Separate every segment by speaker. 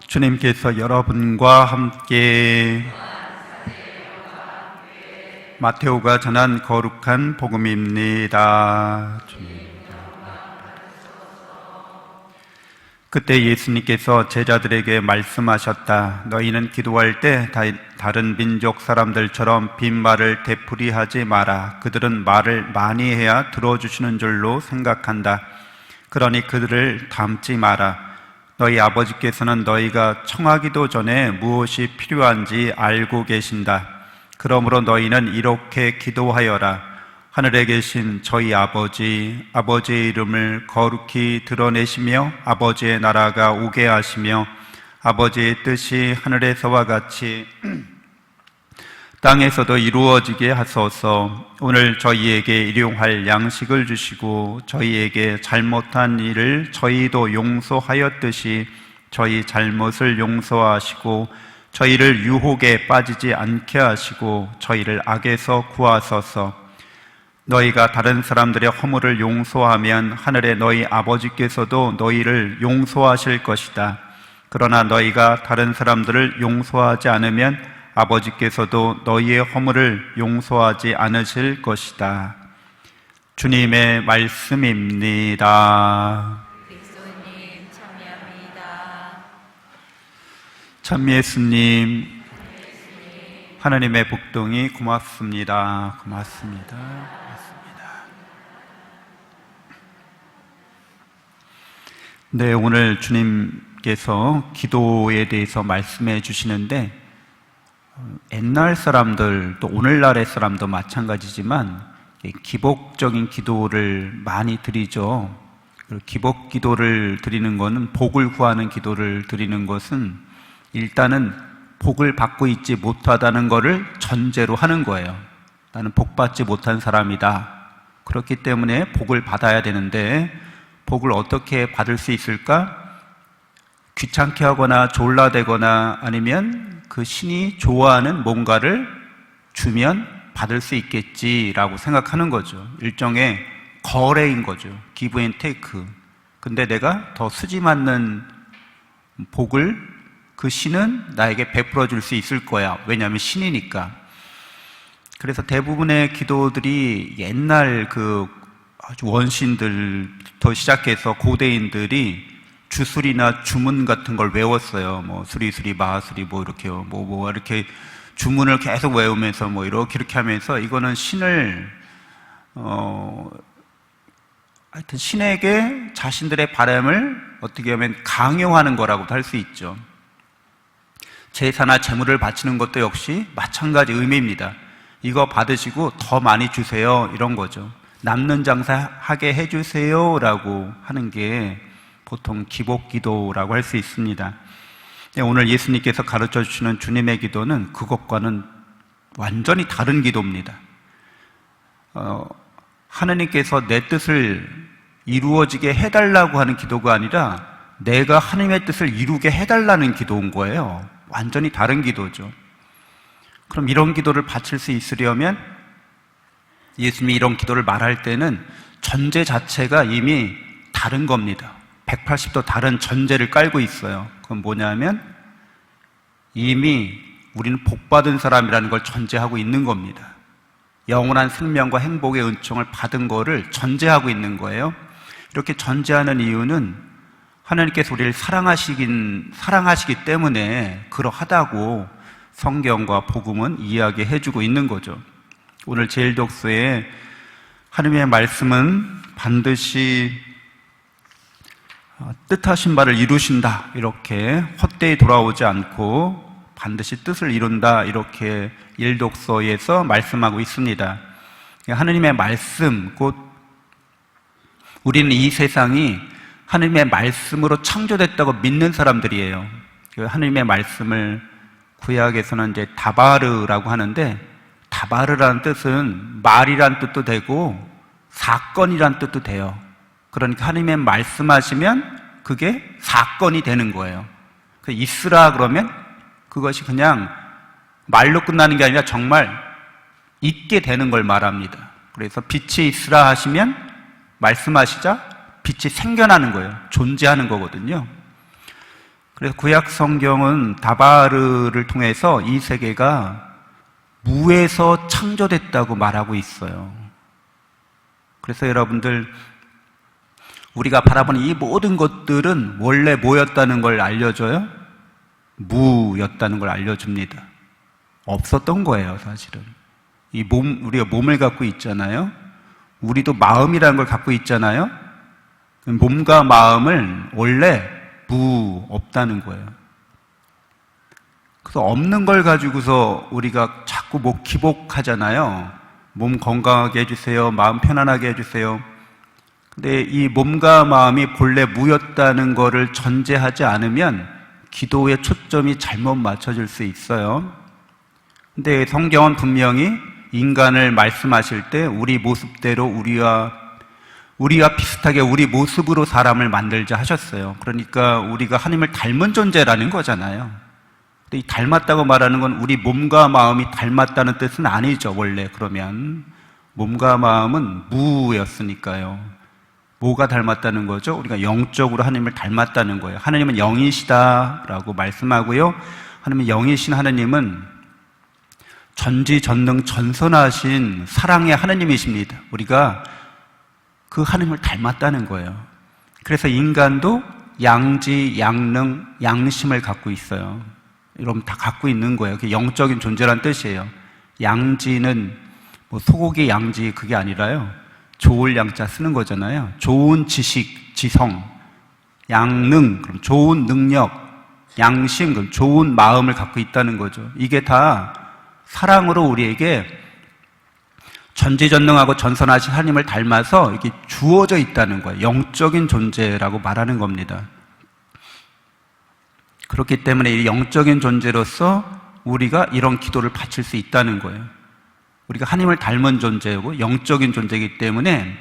Speaker 1: 주님께서 여러분과 함께 마테오가 전한 거룩한 복음입니다. 그때 예수님께서 제자들에게 말씀하셨다. 너희는 기도할 때 다른 민족 사람들처럼 빈말을 되풀이하지 마라. 그들은 말을 많이 해야 들어주시는 줄로 생각한다. 그러니 그들을 닮지 마라. 너희 아버지께서는 너희가 청하기도 전에 무엇이 필요한지 알고 계신다. 그러므로 너희는 이렇게 기도하여라. 하늘에 계신 저희 아버지, 아버지의 이름을 거룩히 드러내시며 아버지의 나라가 오게 하시며 아버지의 뜻이 하늘에서와 같이 땅에서도 이루어지게 하소서. 오늘 저희에게 일용할 양식을 주시고 저희에게 잘못한 일을 저희도 용서하였듯이 저희 잘못을 용서하시고 저희를 유혹에 빠지지 않게 하시고 저희를 악에서 구하소서. 너희가 다른 사람들의 허물을 용서하면 하늘의 너희 아버지께서도 너희를 용서하실 것이다. 그러나 너희가 다른 사람들을 용서하지 않으면 아버지께서도 너희의 허물을 용서하지 않으실 것이다. 주님의 말씀입니다.
Speaker 2: 그리스도님 참여합니다.
Speaker 1: 참 예수님, 하나님의 복동이 고맙습니다. 고맙습니다. 네, 오늘 주님께서 기도에 대해서 말씀해 주시는데 옛날 사람들 또 오늘날의 사람도 마찬가지지만 기복적인 기도를 많이 드리죠. 기복 기도를 드리는 것은 복을 구하는 기도를 드리는 것은 일단은 복을 받고 있지 못하다는 것을 전제로 하는 거예요. 나는 복 받지 못한 사람이다. 그렇기 때문에 복을 받아야 되는데 복을 어떻게 받을 수 있을까? 귀찮게 하거나 졸라대거나 아니면 그 신이 좋아하는 뭔가를 주면 받을 수 있겠지라고 생각하는 거죠. 일종의 거래인 거죠. 기브 앤 테이크. 근데 내가 더 수지 맞는 복을 그 신은 나에게 베풀어 줄 수 있을 거야. 왜냐하면 신이니까. 그래서 대부분의 기도들이 옛날 그 아주 원신들부터 시작해서 고대인들이 주술이나 주문 같은 걸 외웠어요. 뭐 수리수리 마수리 뭐 이렇게요. 뭐 이렇게 주문을 계속 외우면서 뭐 이렇게 하면서 이거는 신을 하여튼 신에게 자신들의 바람을 어떻게 하면 강요하는 거라고도 할 수 있죠. 제사나 제물을 바치는 것도 역시 마찬가지 의미입니다. 이거 받으시고 더 많이 주세요. 이런 거죠. 남는 장사 하게 해주세요 라고 하는 게 보통 기복기도라고 할 수 있습니다. 오늘 예수님께서 가르쳐 주시는 주님의 기도는 그것과는 완전히 다른 기도입니다. 하느님께서 내 뜻을 이루어지게 해달라고 하는 기도가 아니라 내가 하나님의 뜻을 이루게 해달라는 기도인 거예요. 완전히 다른 기도죠. 그럼 이런 기도를 바칠 수 있으려면 예수님이 이런 기도를 말할 때는 전제 자체가 이미 다른 겁니다. 180도 다른 전제를 깔고 있어요. 그건 뭐냐면 이미 우리는 복받은 사람이라는 걸 전제하고 있는 겁니다. 영원한 생명과 행복의 은총을 받은 거를 전제하고 있는 거예요. 이렇게 전제하는 이유는 하나님께서 우리를 사랑하시기 때문에 그러하다고 성경과 복음은 이야기해주고 있는 거죠. 오늘 제1독서에 하나님의 말씀은 반드시 뜻하신 바를 이루신다 이렇게 헛되이 돌아오지 않고 반드시 뜻을 이룬다 이렇게 1독서에서 말씀하고 있습니다. 하나님의 말씀 곧 우리는 이 세상이 하나님의 말씀으로 창조됐다고 믿는 사람들이에요. 하나님의 말씀을 구약에서는 이제 다바르라고 하는데 다바르라는 뜻은 말이란 뜻도 되고 사건이란 뜻도 돼요. 그러니까 하나님의 말씀하시면 그게 사건이 되는 거예요. 있으라 그러면 그것이 그냥 말로 끝나는 게 아니라 정말 있게 되는 걸 말합니다. 그래서 빛이 있으라 하시면 말씀하시자 빛이 생겨나는 거예요. 존재하는 거거든요. 그래서 구약 성경은 다바르를 통해서 이 세계가 무에서 창조됐다고 말하고 있어요. 그래서 여러분들, 우리가 바라보는 이 모든 것들은 원래 뭐였다는 걸 알려줘요? 무였다는 걸 알려줍니다. 없었던 거예요, 사실은. 우리가 몸을 갖고 있잖아요. 우리도 마음이라는 걸 갖고 있잖아요. 몸과 마음을 원래 없다는 거예요. 그래서 없는 걸 가지고서 우리가 자꾸 기복하잖아요. 몸 건강하게 해주세요. 마음 편안하게 해주세요. 근데 이 몸과 마음이 본래 무였다는 거를 전제하지 않으면 기도의 초점이 잘못 맞춰질 수 있어요. 근데 성경은 분명히 인간을 말씀하실 때 우리 모습대로 우리와 비슷하게 우리 모습으로 사람을 만들자 하셨어요. 그러니까 우리가 하나님을 닮은 존재라는 거잖아요. 근데 이 닮았다고 말하는 건 우리 몸과 마음이 닮았다는 뜻은 아니죠, 원래. 그러면 몸과 마음은 무였으니까요. 뭐가 닮았다는 거죠? 우리가 영적으로 하나님을 닮았다는 거예요. 하나님은 영이시다라고 말씀하고요. 하나님은 영이신 하나님은 전지전능 전선하신 사랑의 하나님이십니다. 우리가 그 하나님을 닮았다는 거예요. 그래서 인간도 양지, 양능, 양심을 갖고 있어요. 여러분 다 갖고 있는 거예요. 그게 영적인 존재란 뜻이에요. 양지는 소고기 양지 그게 아니라요. 좋을 양자 쓰는 거잖아요. 좋은 지식, 지성, 양능, 그럼 좋은 능력, 양심, 그럼 좋은 마음을 갖고 있다는 거죠. 이게 다 사랑으로 우리에게 전지전능하고 전선하신 하나님을 닮아서 이게 주어져 있다는 거예요. 영적인 존재라고 말하는 겁니다. 그렇기 때문에 이 영적인 존재로서 우리가 이런 기도를 바칠 수 있다는 거예요. 우리가 하나님을 닮은 존재고 영적인 존재이기 때문에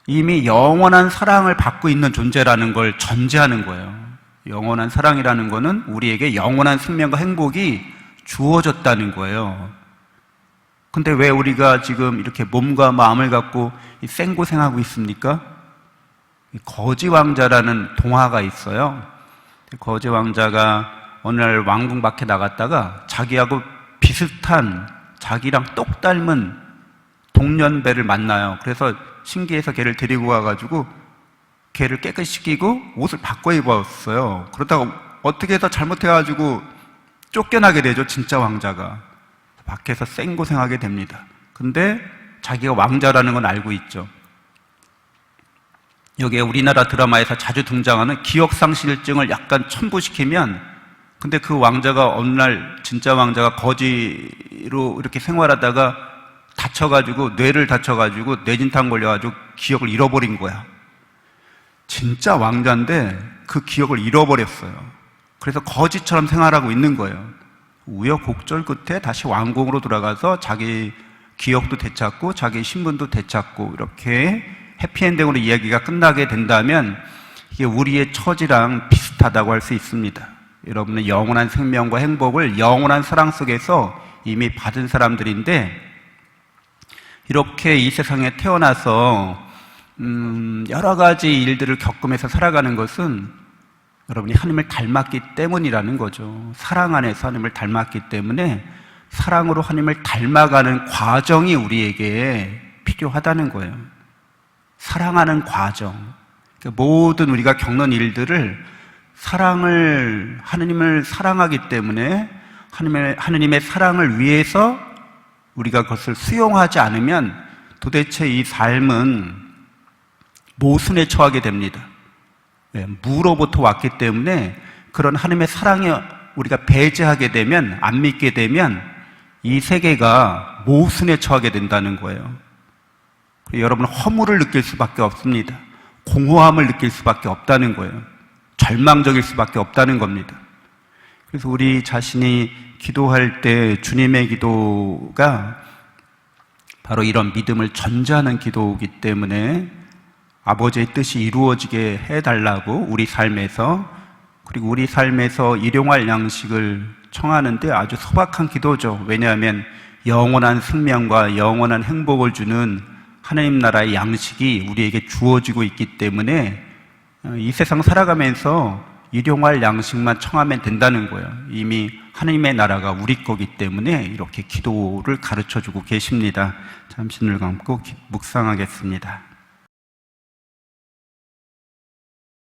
Speaker 1: 이미 영원한 사랑을 받고 있는 존재라는 걸 전제하는 거예요. 영원한 사랑이라는 거는 우리에게 영원한 생명과 행복이 주어졌다는 거예요. 근데 왜 우리가 지금 이렇게 몸과 마음을 갖고 생고생하고 있습니까? 거지 왕자라는 동화가 있어요. 거지 왕자가 어느 날 왕궁 밖에 나갔다가 자기하고 비슷한, 자기랑 똑 닮은 동년배를 만나요. 그래서 신기해서 걔를 데리고 가가지고 걔를 깨끗이 씻기고 옷을 바꿔 입었어요. 그러다가 어떻게 해서 잘못해가지고 쫓겨나게 되죠, 진짜 왕자가. 밖에서 생고생하게 됩니다. 근데 자기가 왕자라는 건 알고 있죠. 여기에 우리나라 드라마에서 자주 등장하는 기억상실증을 약간 첨부시키면, 근데 그 왕자가 어느 날 진짜 왕자가 거지로 이렇게 생활하다가 뇌를 다쳐가지고 뇌진탕 걸려가지고 기억을 잃어버린 거야. 진짜 왕자인데 그 기억을 잃어버렸어요. 그래서 거지처럼 생활하고 있는 거예요. 우여곡절 끝에 다시 왕궁으로 돌아가서 자기 기억도 되찾고 자기 신분도 되찾고 이렇게 해피엔딩으로 이야기가 끝나게 된다면 이게 우리의 처지랑 비슷하다고 할 수 있습니다. 여러분은 영원한 생명과 행복을 영원한 사랑 속에서 이미 받은 사람들인데, 이렇게 이 세상에 태어나서 여러 가지 일들을 겪으면서 살아가는 것은 여러분이 하나님을 닮았기 때문이라는 거죠. 사랑 안에서 하나님을 닮았기 때문에 사랑으로 하나님을 닮아가는 과정이 우리에게 필요하다는 거예요. 사랑하는 과정. 모든 우리가 겪는 일들을 하나님을 사랑하기 때문에 하나님의 사랑을 위해서 우리가 그것을 수용하지 않으면 도대체 이 삶은 모순에 처하게 됩니다. 무로부터 왔기 때문에 그런 하나님의 사랑에 우리가 배제하게 되면, 안 믿게 되면 이 세계가 모순에 처하게 된다는 거예요. 여러분은 허물을 느낄 수밖에 없습니다. 공허함을 느낄 수밖에 없다는 거예요. 절망적일 수밖에 없다는 겁니다. 그래서 우리 자신이 기도할 때 주님의 기도가 바로 이런 믿음을 전제하는 기도이기 때문에 아버지의 뜻이 이루어지게 해달라고 우리 삶에서, 그리고 우리 삶에서 일용할 양식을 청하는데 아주 소박한 기도죠. 왜냐하면 영원한 생명과 영원한 행복을 주는 하나님 나라의 양식이 우리에게 주어지고 있기 때문에 이 세상 살아가면서 일용할 양식만 청하면 된다는 거예요. 이미 하나님의 나라가 우리 거기 때문에 이렇게 기도를 가르쳐 주고 계십니다. 잠시 눈을 감고 묵상하겠습니다.